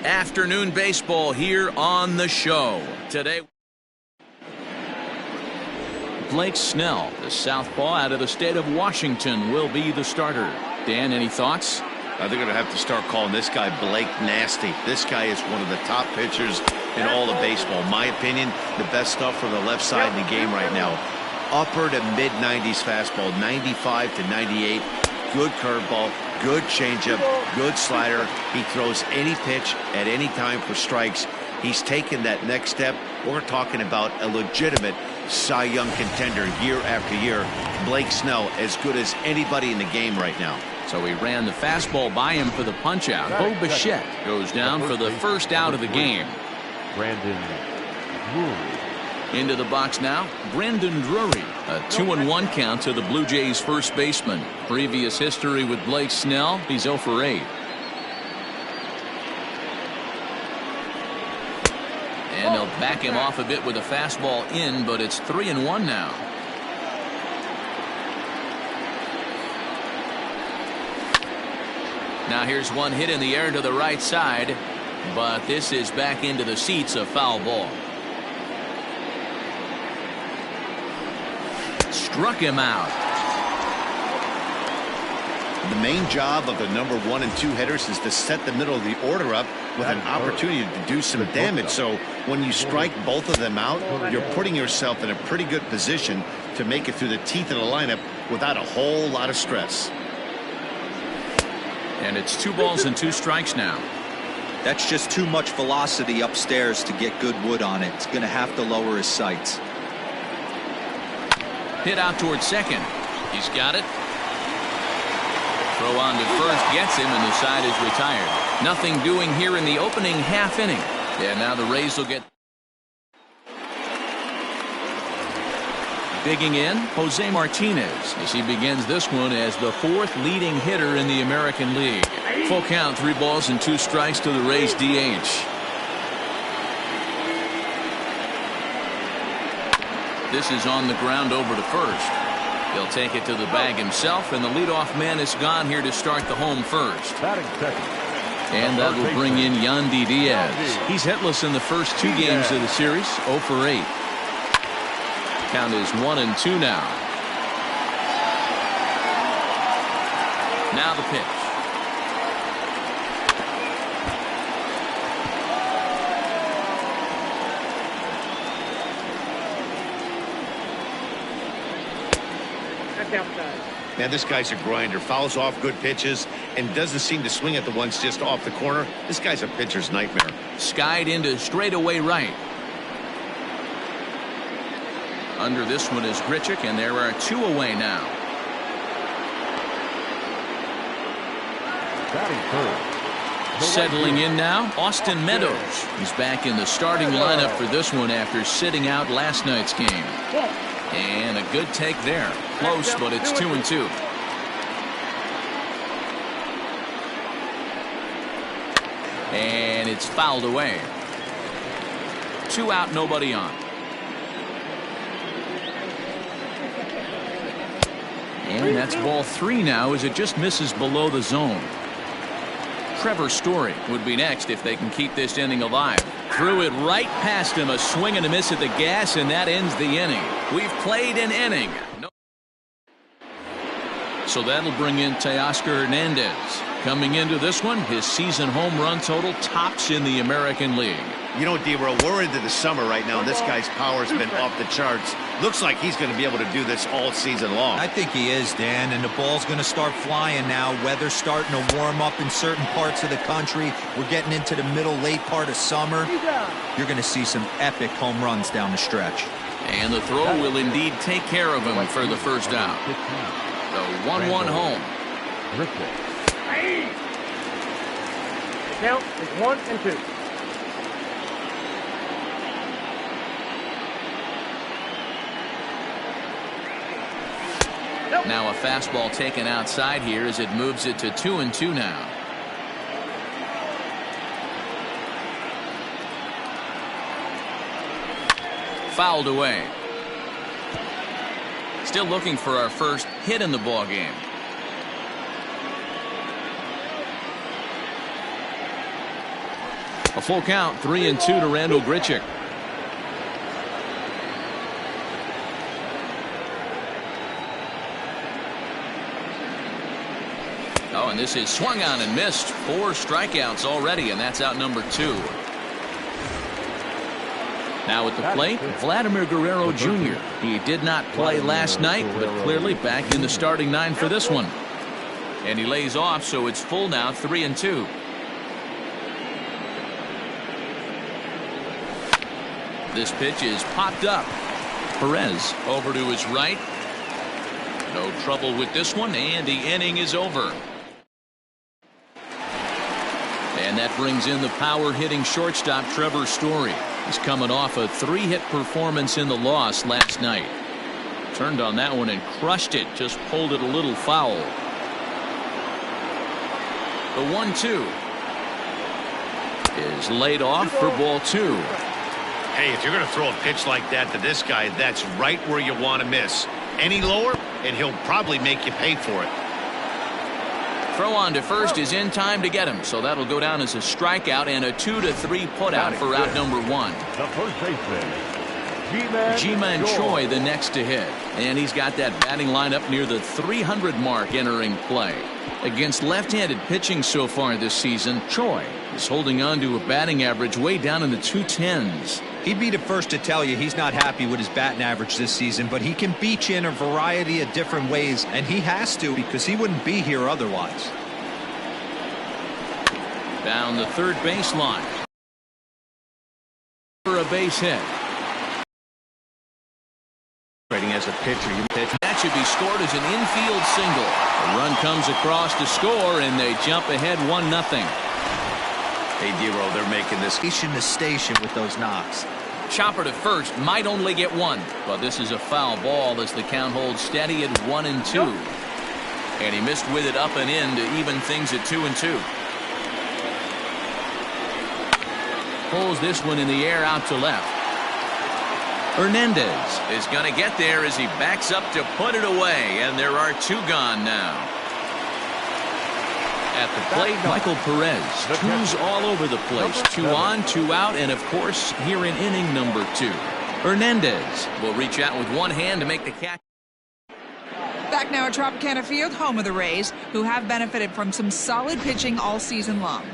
Afternoon baseball here on the show. Today, Blake Snell, the southpaw out of the state of Washington, will be the starter. Dan, any thoughts? They're going to have to start calling this guy Blake Nasty. This guy is one of the top pitchers in all of baseball. In my opinion, the best stuff from the left side in the game right now. Upper to mid-90s fastball, 95 to 98. Good curveball, good changeup, good slider. He throws any pitch at any time for strikes. He's taken that next step. We're talking about a legitimate Cy Young contender year after year. Blake Snell, as good as anybody in the game right now. So he ran the fastball by him for the punch out. Bo Bichette goes down for the first out of the game. Brandon Drury. Into the box now, Brandon Drury. A 2-1 count to the Blue Jays first baseman. Previous history with Blake Snell, he's 0 for 8. And they'll back him off a bit with a fastball in, but it's 3-1 now. Now here's one hit in the air to the right side, but this is back into the seats, a foul ball. Struck him out. The main job of the number 1 and 2 hitters is to set the middle of the order up with an opportunity to do some damage. So when you strike both of them out, you're putting yourself in a pretty good position to make it through the teeth of the lineup without a whole lot of stress. And it's 2 balls and 2 strikes now. That's just too much velocity upstairs to get good wood on it. It's going to have to lower his sights. Hit out towards second. He's got it. Throw on to first gets him, and the side is retired. Nothing doing here in the opening half inning. Yeah, now the Rays will get. Digging in, Jose Martinez as he begins this one as the 4th leading hitter in the American League. Full count, 3 balls and 2 strikes to the Rays DH. This is on the ground over to first. He'll take it to the bag himself, and the leadoff man is gone here to start the home first. And that will bring in Yandy Diaz. He's hitless in the first 2 games of the series, 0 for 8. Count is 1-2 now. Now the pitch. Man, this guy's a grinder. Fouls off good pitches and doesn't seem to swing at the ones just off the corner. This guy's a pitcher's nightmare. Skied into straightaway right. Under this one is Grichuk, and there are 2 away now. Settling in now, Austin Meadows. He's back in the starting lineup for this one after sitting out last night's game. And a good take there. Close, but it's 2-2. And it's fouled away. 2 out, nobody on. And that's ball 3 now as it just misses below the zone. Trevor Story would be next if they can keep this inning alive. Threw it right past him, a swing and a miss at the gas, and that ends the inning. We've played an inning. So that'll bring in Teoscar Hernandez. Coming into this one, his season home run total tops in the American League. You know, D-Row, we're into the summer right now, and this guy's power's been off the charts. Looks like he's going to be able to do this all season long. I think he is, Dan, and the ball's going to start flying now. Weather's starting to warm up in certain parts of the country. We're getting into the middle, late part of summer. You're going to see some epic home runs down the stretch. And the throw will indeed take care of him for the first out. The 1-1 home. The count is 1-2. Now a fastball taken outside here as it moves it to 2-2 now. Fouled away. Still looking for our first hit in the ball game. A full count, 3-2 to Randall Grichuk. Oh, and this is swung on and missed. 4 strikeouts already, and that's out number 2. Now at the plate, Vladimir Guerrero Jr. He did not play last night, but clearly back in the starting 9 for this one. And he lays off, so it's full now, 3-2. This pitch is popped up. Perez over to his right. No trouble with this one, and the inning is over. And that brings in the power-hitting shortstop Trevor Story. He's coming off a 3-hit performance in the loss last night. Turned on that one and crushed it, just pulled it a little foul. The 1-2 is laid off for ball 2. Hey, if you're going to throw a pitch like that to this guy, that's right where you want to miss. Any lower, and he'll probably make you pay for it. Throw on to first is in time to get him, so that'll go down as a strikeout and a 2-3 putout for out number 1. The first baseman, Ji-Man Choi the next to hit, and he's got that batting lineup near the 300 mark entering play. Against left-handed pitching so far this season, Choi is holding on to a batting average way down in the 210s. He'd be the first to tell you he's not happy with his batting average this season, but he can beat you in a variety of different ways, and he has to because he wouldn't be here otherwise. Down the third baseline for a base hit. As a pitcher, you pitch. That should be scored as an infield single. A run comes across to score, and they jump ahead 1-0. Hey, Dero, they're making this Station to station with those knocks. Chopper to first, might only get 1, but this is a foul ball as the count holds steady at 1-2. And he missed with it up and in to even things at 2-2. Pulls this one in the air out to left. Hernandez is going to get there as he backs up to put it away, and there are 2 gone now. At the plate, Michael Perez, 2s all over the place, 2 on, 2 out, and of course here in inning number 2. Hernandez will reach out with one hand to make the catch. Back now at Tropicana Field, home of the Rays, who have benefited from some solid pitching all season long.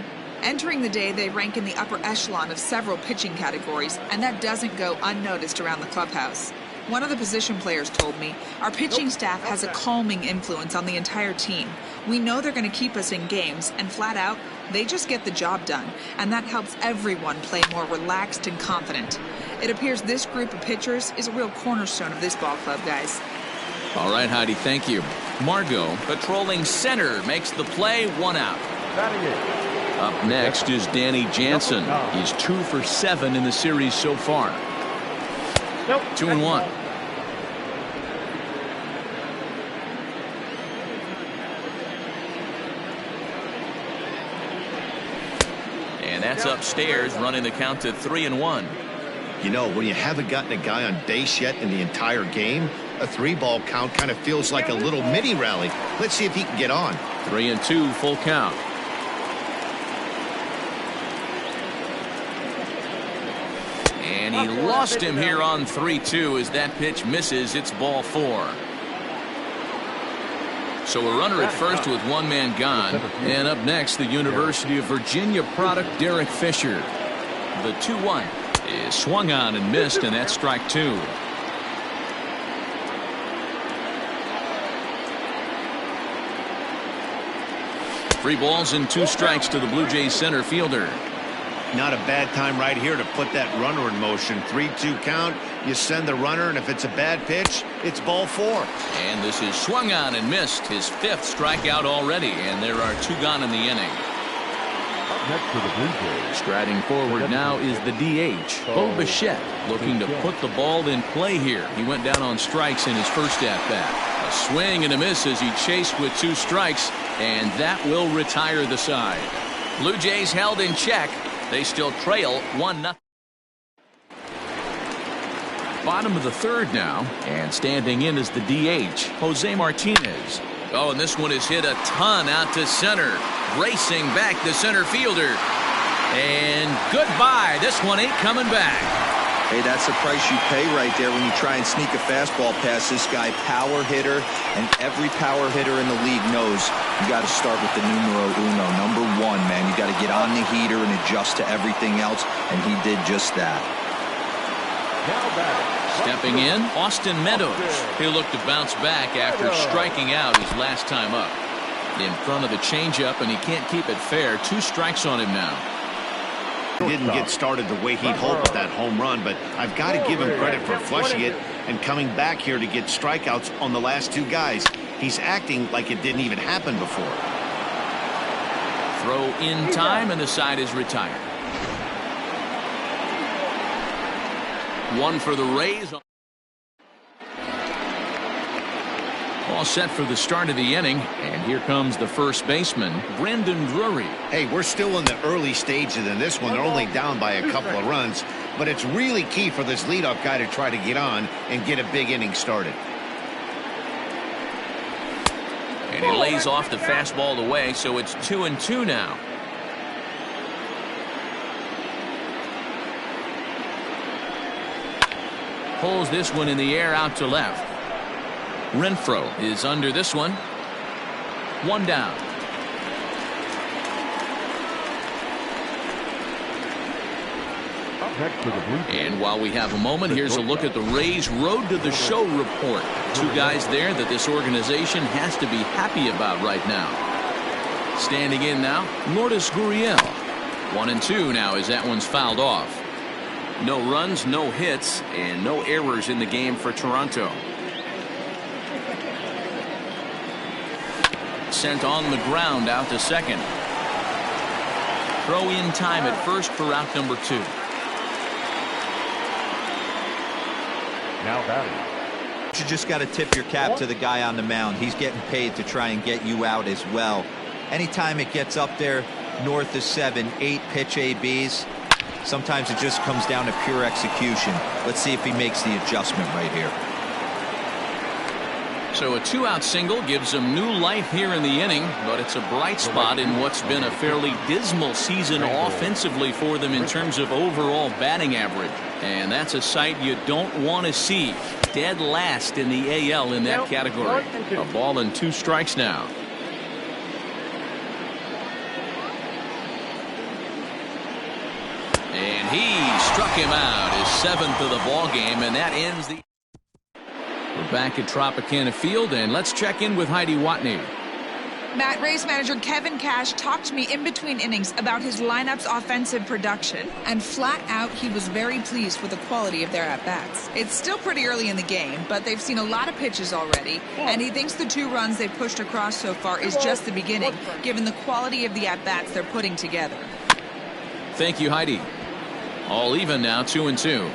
Entering the day, they rank in the upper echelon of several pitching categories, and that doesn't go unnoticed around the clubhouse. One of the position players told me, our pitching staff has a calming influence on the entire team. We know they're going to keep us in games, and flat out, they just get the job done, and that helps everyone play more relaxed and confident. It appears this group of pitchers is a real cornerstone of this ball club, guys. All right, Heidi, thank you. Margot, patrolling center, makes the play, 1 out. Up next is Danny Jansen. He's 2 for 7 in the series so far. 2-1. And that's upstairs, running the count to 3-1. You know, when you haven't gotten a guy on base yet in the entire game, a 3-ball count kind of feels like a little mini rally. Let's see if he can get on. 3-2, full count. And he lost him here on 3-2 as that pitch misses. It's ball 4. So a runner at first with 1 man gone. And up next, the University of Virginia product, Derek Fisher. The 2-1 is swung on and missed, and that's strike 2. Three balls and 2 strikes to the Blue Jays center fielder. Not a bad time right here to put that runner in motion. 3-2 count. You send the runner, and if it's a bad pitch, it's ball 4. And this is swung on and missed. His 5th strikeout already, and there are 2 gone in the inning. Next to the Blue Jays. Striding forward now is the DH, Bo Bichette, looking to put the ball in play here. He went down on strikes in his first at-bat. A swing and a miss as he chased with 2 strikes, and that will retire the side. Blue Jays held in check. They still trail 1-0. Bottom of the 3rd now, and standing in is the DH, Jose Martinez. Oh, and this one is hit a ton out to center. Racing back the center fielder. And goodbye. This one ain't coming back. Hey, that's the price you pay right there when you try and sneak a fastball past this guy. Power hitter, and every power hitter in the league knows you got to start with the numero uno, number one, man. You got to get on the heater and adjust to everything else, and he did just that. Stepping in, Austin Meadows. He'll look to bounce back after striking out his last time up. In front of the changeup, and he can't keep it fair. 2 strikes on him now. He didn't get started the way he'd hoped with that home run, but I've got to give him credit for flushing it and coming back here to get strikeouts on the last 2 guys. He's acting like it didn't even happen before. Throw in time, and the side is retired. 1 for the Rays. All set for the start of the inning, and here comes the first baseman, Brandon Drury. Hey, we're still in the early stages in this one. They're only down by a couple of runs, but it's really key for this leadoff guy to try to get on and get a big inning started. And he lays off the fastball away, so it's 2-2 now. Pulls this one in the air out to left. Renfroe is under this one. 1 down. And while we have a moment, here's a look at the Rays' Road to the Show report. 2 guys there that this organization has to be happy about right now. Standing in now, Lourdes Gurriel. 1-2 now as that one's fouled off. No runs, no hits, and no errors in the game for Toronto. Sent on the ground out to second. Throw in time at first for out number 2. Now batting. You just got to tip your cap to the guy on the mound. He's getting paid to try and get you out as well. Anytime it gets up there north of 7, 8 pitch ABs, sometimes it just comes down to pure execution. Let's see if he makes the adjustment right here. So a 2-out single gives them new life here in the inning, but it's a bright spot in what's been a fairly dismal season offensively for them in terms of overall batting average. And that's a sight you don't want to see. Dead last in the AL in that category. A ball and 2 strikes now. And he struck him out, his 7th of the ball game, and that ends the... We're back at Tropicana Field, and let's check in with Heidi Watney. Matt, Rays manager Kevin Cash talked to me in between innings about his lineup's offensive production, and flat out he was very pleased with the quality of their at-bats. It's still pretty early in the game, but they've seen a lot of pitches already, and he thinks the 2 runs they've pushed across so far is just the beginning, given the quality of the at-bats they're putting together. Thank you, Heidi. All even now, 2-2.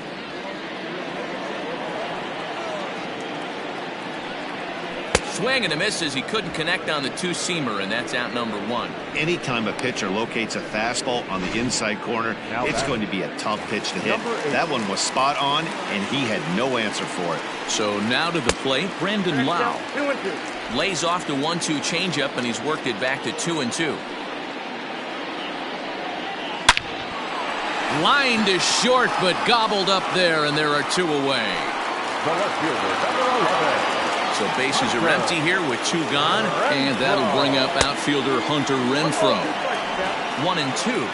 Swing and a miss as he couldn't connect on the 2-seamer, and that's out number 1. Anytime a pitcher locates a fastball on the inside corner, it's going to be a tough pitch to hit. That one was spot on, and he had no answer for it. So now to the plate, Brandon Lau. 2-2. Lays off the 1-2 changeup, and he's worked it back to 2-2. Line to short, but gobbled up there, and there are 2 away. The left fielder, number 11. So bases are empty here with 2 gone, and that'll bring up outfielder Hunter Renfroe. 1-2.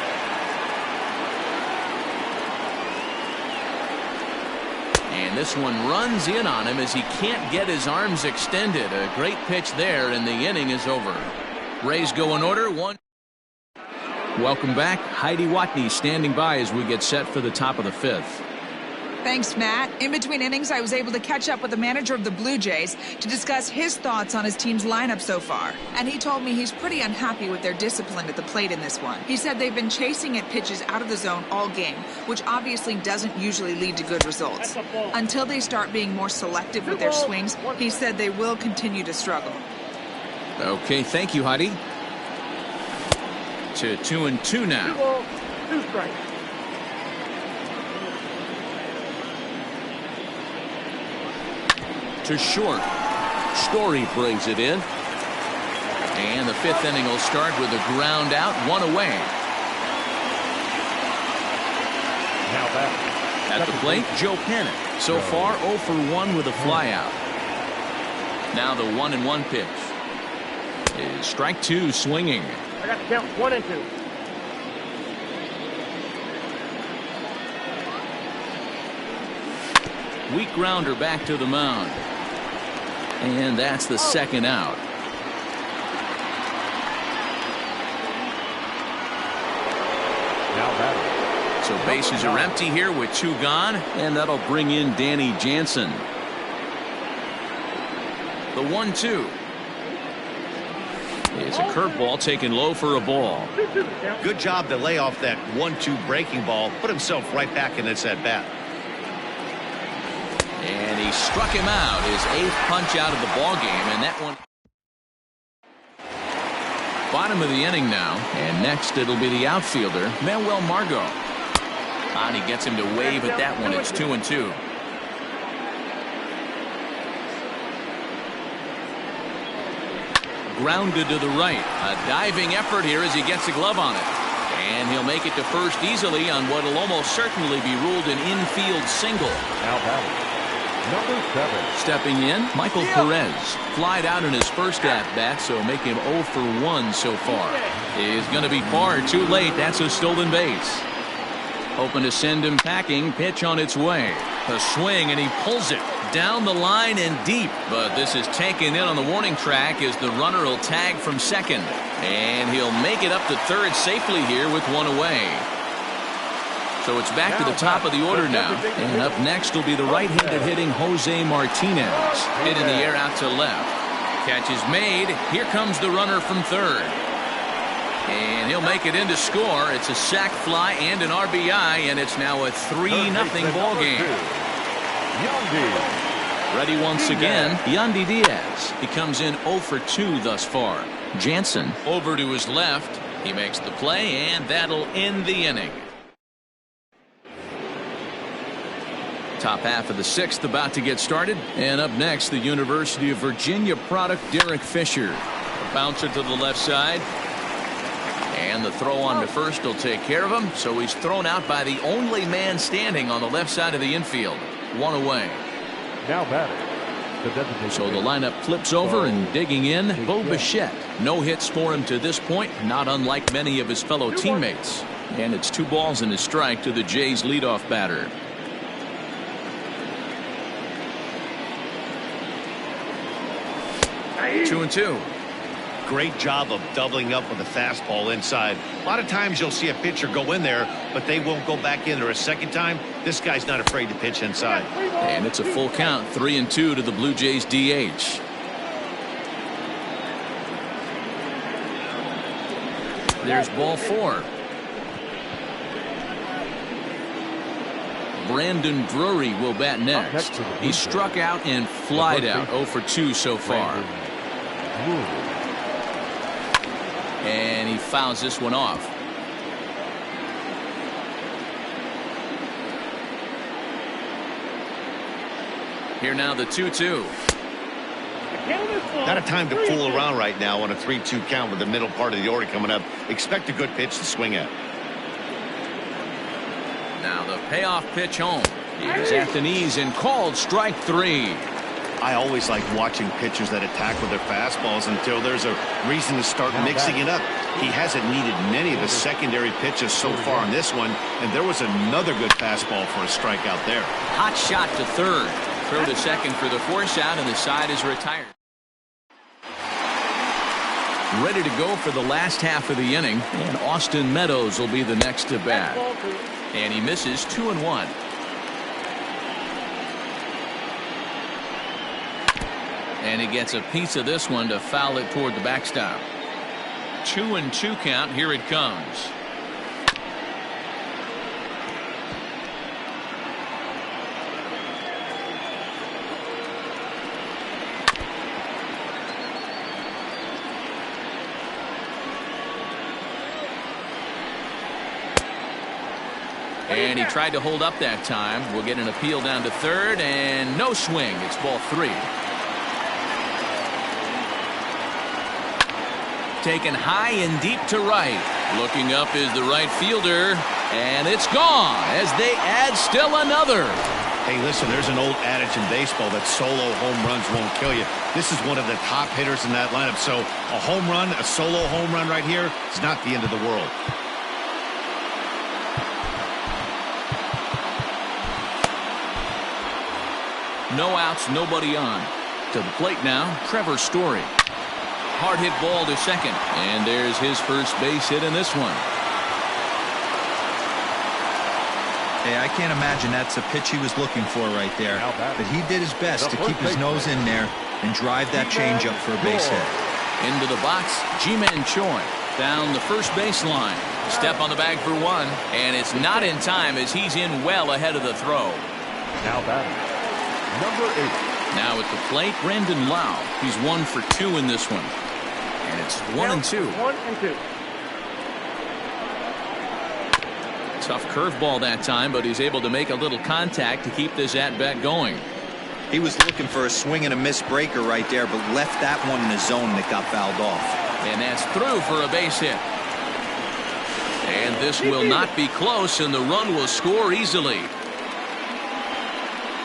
And this one runs in on him as he can't get his arms extended. A great pitch there, and the inning is over. Rays go in order. 1. Welcome back. Heidi Watney standing by as we get set for the top of the 5th. Thanks, Matt. In between innings, I was able to catch up with the manager of the Blue Jays to discuss his thoughts on his team's lineup so far. And he told me he's pretty unhappy with their discipline at the plate in this one. He said they've been chasing at pitches out of the zone all game, which obviously doesn't usually lead to good results. Until they start being more selective with their swings, he said they will continue to struggle. Okay, thank you, Heidi. To 2-2 now. 2 strikes. To short. Story brings it in. And the 5th inning will start with a ground out, 1 away. Now back. At the plate, Joe Panic. So far, 0 for 1 with a flyout. Now the 1-1 pitch is strike 2 swinging. I got the count 1 and 2. Weak grounder back to the mound. And that's the second out. Now batting. So bases are empty here with 2 gone, and that'll bring in Danny Jansen. The 1-2. It's a curveball taken low for a ball. Good job to lay off that 1-2 breaking ball, put himself right back in this at bat. And he struck him out, his 8th punch out of the ball game, and that one. Bottom of the inning now, and next it'll be the outfielder, Manuel Margot. And he gets him to wave at that one. It's 2-2. Grounded to the right. A diving effort here as he gets a glove on it. And he'll make it to first easily on what will almost certainly be ruled an infield single. Now batting. Number 7. Stepping in, Michael Perez. Flied out in his first at-bat, so make him 0 for 1 so far. He's going to be far too late. That's a stolen base. Hoping to send him packing. Pitch on its way. A swing, and he pulls it down the line and deep. But this is taken in on the warning track as the runner will tag from second. And he'll make it up to third safely here with 1 away. So it's back to the top of the order now. And up next will be the right-handed hitting Jose Martinez. Hit in the air out to left. Catch is made. Here comes the runner from third. And he'll make it in to score. It's a sac fly and an RBI, and it's now a 3-0 ball game. Ready once again, Yandy Diaz. He comes in 0 for 2 thus far. Jansen over to his left. He makes the play, and that'll end the inning. Top half of the 6th about to get started. And up next, the University of Virginia product, Derek Fisher. A bouncer to the left side. And the throw on to first will take care of him. So he's thrown out by the only man standing on the left side of the infield. 1 away. Now batting. So the lineup flips over, and digging in, Bo Bichette. No hits for him to this point, not unlike many of his fellow teammates. And it's 2 balls and a strike to the Jays' leadoff batter. Two and 2. Great job of doubling up with a fastball inside. A lot of times you'll see a pitcher go in there, but they won't go back in there a second time. This guy's not afraid to pitch inside. And it's a full count, 3-2 to the Blue Jays DH. There's ball 4. Brandon Drury will bat next. He struck out and flied out. 0 for 2 so far. And he fouls this one off. Here now the 2-2. Not a time to fool around right now on a 3-2 count with the middle part of the order coming up. Expect a good pitch to swing at. Now the payoff pitch home. He's at the knees and called strike 3. I always like watching pitchers that attack with their fastballs until there's a reason to start mixing it up. He hasn't needed many of his secondary pitches so far in this one, and there was another good fastball for a strikeout there. Hot shot to third. Throw to second for the force out, and the side is retired. Ready to go for the last half of the inning, and Austin Meadows will be the next to bat. And he misses 2-1. And he gets a piece of this one to foul it toward the backstop. 2-2 count. Here it comes. And he tried to hold up that time. We'll get an appeal down to third, and no swing. It's ball 3. Taken high and deep to right. Looking up is the right fielder. And it's gone as they add still another. Hey, listen, there's an old adage in baseball that solo home runs won't kill you. This is one of the top hitters in that lineup. So a home run, a solo home run right here is not the end of the world. No outs, nobody on. To the plate now, Trevor Story. Hard hit ball to second. And there's his first base hit in this one. Hey, I can't imagine that's a pitch he was looking for right there. But he did his best to keep his nose in there and drive that changeup for a base hit. Into the box, Ji-Man Choi. Down the first baseline. Step on the bag for one. And it's not in time as he's in well ahead of the throw. Now batting, number 8. Now at the plate, Brandon Lau. He's 1 for 2 in this one. And it's 1-2. 1-2. Tough curveball that time, but he's able to make a little contact to keep this at-bat going. He was looking for a swing and a miss breaker right there, but left that one in the zone that got fouled off. And that's through for a base hit. And this will not be close, and the run will score easily.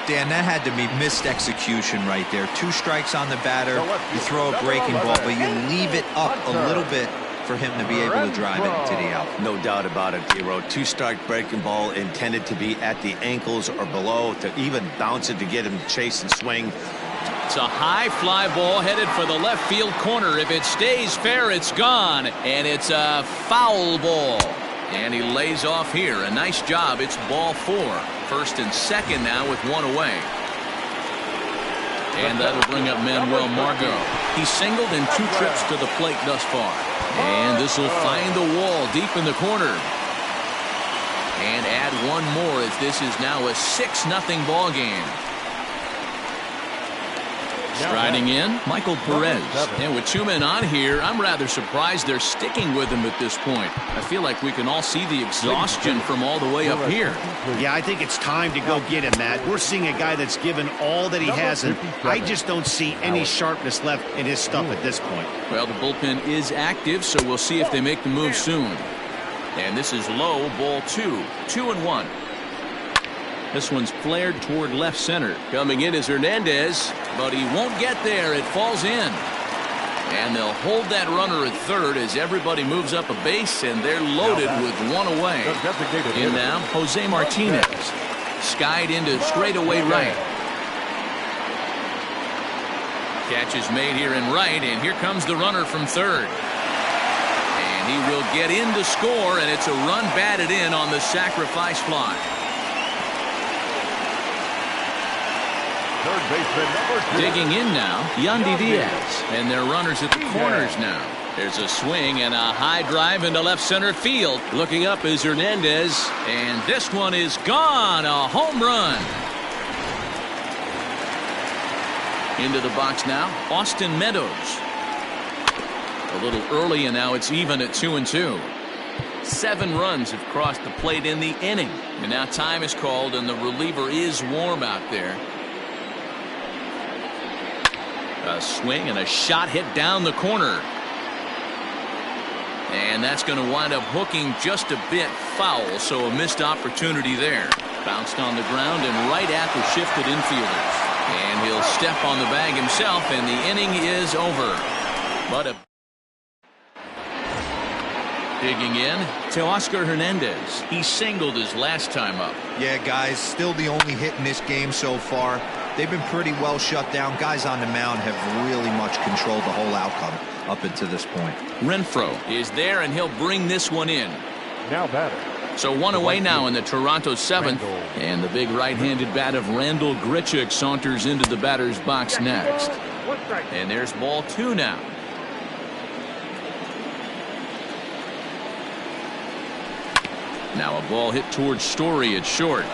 Dan, that had to be missed execution right there. 2 strikes on the batter. You throw a breaking ball, but you leave it up a little bit for him to be able to drive it into the out. No doubt about it, D-Row. 2-strike breaking ball intended to be at the ankles or below, to even bounce it to get him to chase and swing. It's a high fly ball headed for the left field corner. If it stays fair, it's gone. And it's a foul ball. And he lays off here. A nice job. It's ball 4. First and second now with 1 away. And that'll bring up Manuel Margot. He's singled in 2 trips to the plate thus far. And this will find the wall deep in the corner. And add 1 more as this is now a 6-0 ball game. Striding in, Michael Perez. And with 2 men on here, I'm rather surprised they're sticking with him at this point. I feel like we can all see the exhaustion from all the way up here. Yeah, I think it's time to go get him, Matt. We're seeing a guy that's given all that he has, and I just don't see any sharpness left in his stuff at this point. Well, the bullpen is active, so we'll see if they make the move soon. And this is low, ball 2. 2-1. This one's flared toward left center. Coming in is Hernandez, but he won't get there. It falls in. And they'll hold that runner at third as everybody moves up a base, and they're loaded with 1 away. In now, Jose Martinez. Skied into straightaway right. Catch is made here in right, and here comes the runner from third. And he will get in to score, and it's a run batted in on the sacrifice fly. Third baseman, number 2. Digging in now, Yandy Diaz. And they're runners at the corners now. There's a swing and a high drive into left center field. Looking up is Hernandez. And this one is gone. A home run. Into the box now, Austin Meadows. A little early, and now it's even at 2-2. 7 runs have crossed the plate in the inning. And now time is called, and the reliever is warm out there. A swing and a shot hit down the corner. And that's going to wind up hooking just a bit foul, so a missed opportunity there. Bounced on the ground and right at the shifted infielders. And he'll step on the bag himself, and the inning is over. But a digging in to Oscar Hernandez. He singled his last time up. Yeah, guys, still the only hit in this game so far. They've been pretty well shut down. Guys on the mound have really much controlled the whole outcome up until this point. Renfroe is there, and he'll bring this one in. Now batter. So 1 away now in the Toronto 7th. And the big right-handed bat of Randall Grichuk saunters into the batter's box next. And there's ball 2 now. Now a ball hit towards Story at short.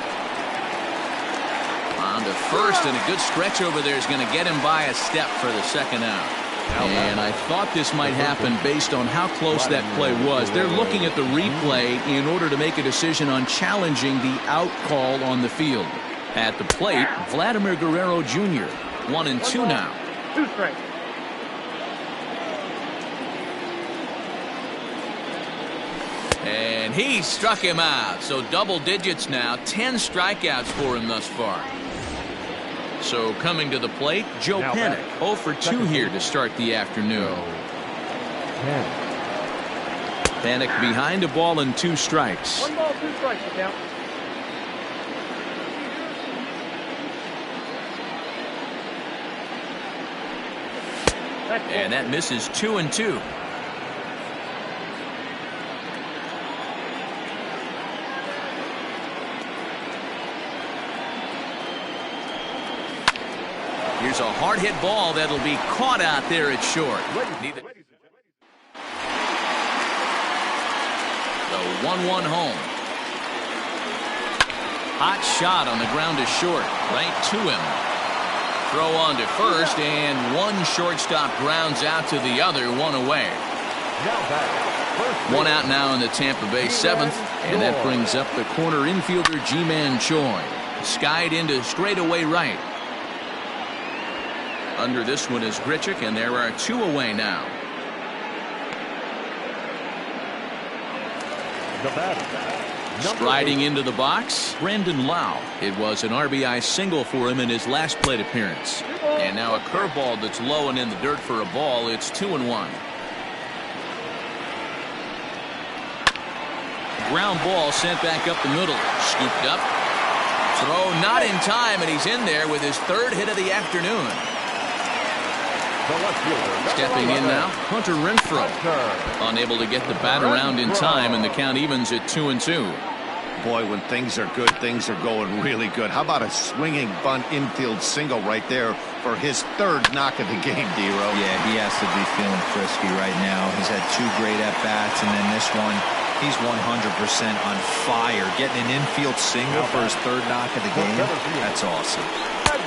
On to first, and a good stretch over there is going to get him by a step for the second out. And I thought this might happen based on how close that play was. They're looking at the replay in order to make a decision on challenging the out call on the field. At the plate, Vladimir Guerrero Jr. 1-2 now. 2 strikes. And And he struck him out. So double digits now. 10 strikeouts for him thus far. So coming to the plate, Joe Panik. 0 for 2 here to start the afternoon. Panik behind a ball and 2 strikes. 1 ball, 2 strikes, you count. And that misses 2-2. Here's a hard hit ball that'll be caught out there at short. The 1-1 home. Hot shot on the ground to short, right to him. Throw on to first, and one shortstop grounds out to the other, 1 away. 1 out now in the Tampa Bay 7th, and that brings up the corner infielder Ji-Man Choi. Skied into straightaway right. Under this one is Grichuk, and there are 2 away now. Striding into the box, Brandon Lau. It was an RBI single for him in his last plate appearance. And now a curveball that's low and in the dirt for a ball. It's 2-1. Ground ball sent back up the middle. Scooped up. Throw not in time, and he's in there with his 3rd hit of the afternoon. Stepping in now, Hunter Renfroe. Unable to get the bat around in time, and the count evens at 2-2. Boy, when things are good, things are going really good. How about a swinging bunt infield single right there for his 3rd knock of the game, D-Ro? Yeah, he has to be feeling frisky right now. He's had 2 great at-bats, and then this one, he's 100% on fire. Getting an infield single for his 3rd knock of the game, that's awesome.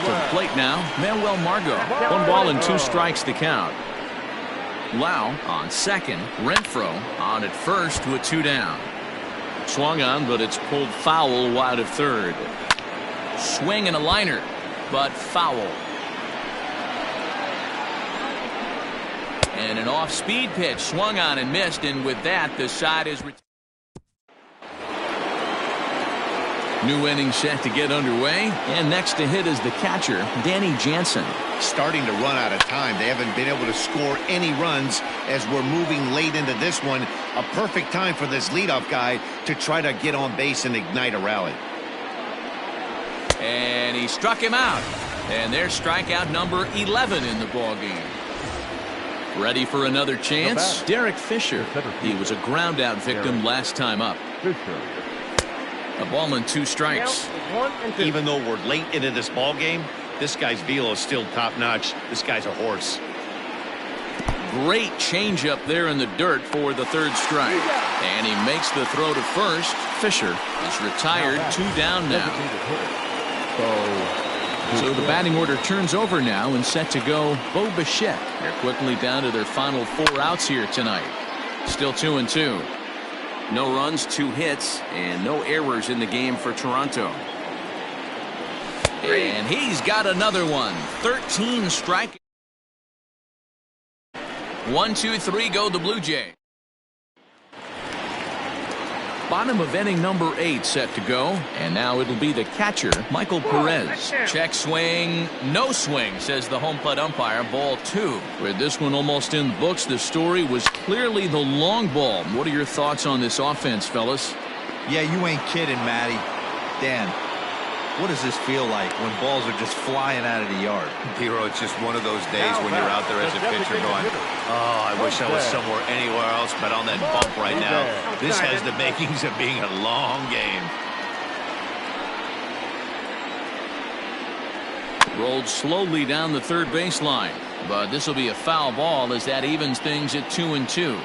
To the plate now, Manuel Margot. 1 ball and 2 strikes to count. Lau on second. Renfroe on at first with 2 down. Swung on, but it's pulled foul wide of third. Swing and a liner, but foul. And an off-speed pitch swung on and missed, and with that, the side is retired. New inning set to get underway, and next to hit is the catcher, Danny Jansen. Starting to run out of time. They haven't been able to score any runs as we're moving late into this one. A perfect time for this leadoff guy to try to get on base and ignite a rally. And he struck him out. And there's strikeout number 11 in the ballgame. Ready for another chance? Derek Fisher. He was a ground-out victim last time up. A ball and 2 strikes. Even though we're late into this ball game, this guy's velo is still top-notch. This guy's a horse. Great changeup there in the dirt for the 3rd strike. And he makes the throw to first. Fisher is retired, 2 down now. So the batting order turns over now and set to go Bo Bichette. They're quickly down to their final 4 outs here tonight. Still 2-2. No runs, 2 hits, and no errors in the game for Toronto. And he's got another one. 13 strike. 1, 2, 3 go the Blue Jays. Bottom of inning number 8 set to go, and now it'll be the catcher, Michael Perez. Check swing, no swing, says the home plate umpire. Ball 2. With this one almost in the books, the story was clearly the long ball. What are your thoughts on this offense, fellas? Yeah, you ain't kidding, Matty. Dan, what does this feel like when balls are just flying out of the yard? D-Ro, it's just one of those days when you're out there as a pitcher going, oh, I wish I was somewhere anywhere else but on that bump right now. This has the makings of being a long game. Rolled slowly down the 3rd baseline, but this will be a foul ball as that evens things at 2-2.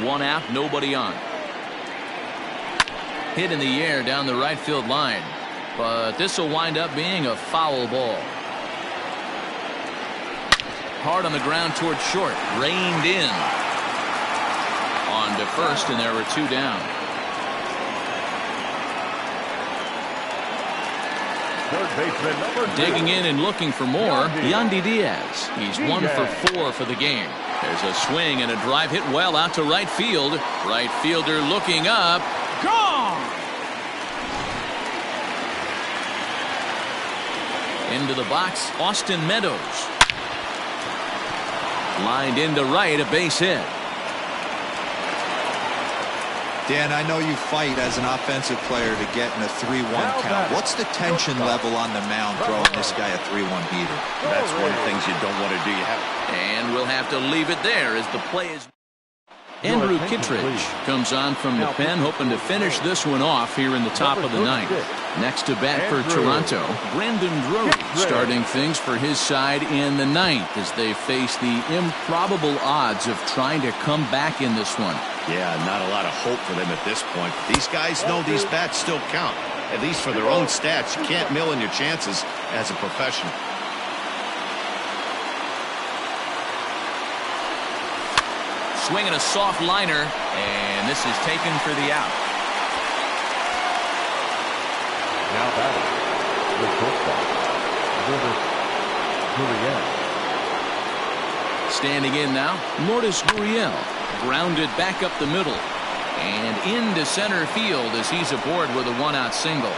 1 out, nobody on. Hit in the air down the right field line. But this will wind up being a foul ball. Hard on the ground towards short. Reined in. On to first, and there were 2 down. Third baseman number 2. Digging in and looking for more, Yandy Diaz. He's 1 for 4 for the game. There's a swing and a drive hit well out to right field. Right fielder looking up. Gone! Into the box, Austin Meadows. Lined into right, a base hit. Dan, I know you fight as an offensive player to get in a 3-1 count. What's the tension level on the mound throwing this guy a 3-1 heater? That's one of the things you don't want to do. And we'll have to leave it there as the play is. Andrew Kittredge comes on from the pen, hoping to finish this one off here in the top of the ninth. Next to bat for Toronto, Brandon Drury starting things for his side in the ninth as they face the improbable odds of trying to come back in this one. Yeah, not a lot of hope for them at this point. These guys know these bats still count, at least for their own stats. You can't mill in your chances as a professional. Swinging a soft liner, and this is taken for the out. Now batting, the shortstop, Gurriel. Standing in now, Lourdes Gurriel. Grounded back up the middle. And into center field as he's aboard with a one-out single.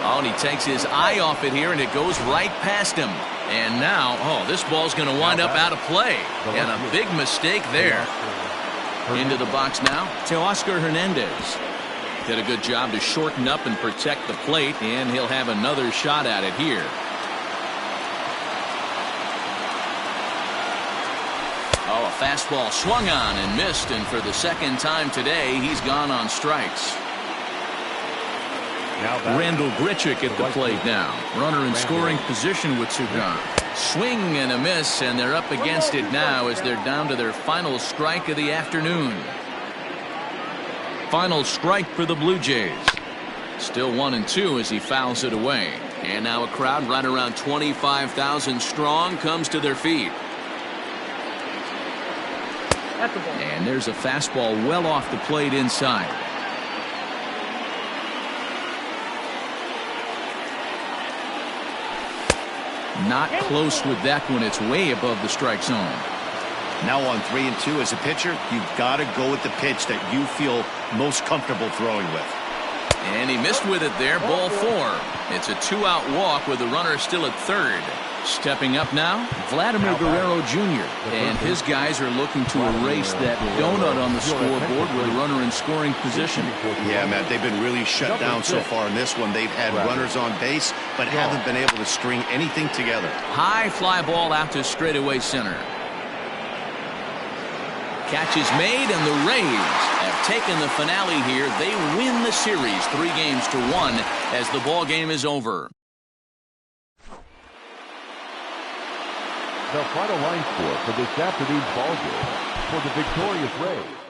Oh, and he takes his eye off it here, and it goes right past him. And now, oh, this ball's going to wind up out of play. And a big mistake there. Into the box now, Teoscar Hernandez. Did a good job to shorten up and protect the plate, and he'll have another shot at it here. Oh, a fastball swung on and missed, and for the second time today, he's gone on strikes. Randall Grichuk at the plate now. Runner in scoring position with two gone. Swing and a miss, and they're up against it now as they're down to their final strike of the afternoon. Final strike for the Blue Jays. Still 1-2 as he fouls it away. And now a crowd right around 25,000 strong comes to their feet. And there's a fastball well off the plate inside. Not close with that one. It's way above the strike zone. Now on 3-2 as a pitcher, you've got to go with the pitch that you feel most comfortable throwing with. And he missed with it there. Ball 4. It's a 2-out walk with the runner still at third. Stepping up now, Vladimir Guerrero Jr. And his guys are looking to erase that donut on the scoreboard with a runner in scoring position. Yeah, Matt, they've been really shut down so far in this one. They've had runners on base, but haven't been able to string anything together. High fly ball out to straightaway center. Catch is made, and the Rays have taken the finale here. They win the series 3-1 as the ball game is over. The final line score for this afternoon's ball game for the victorious Rays.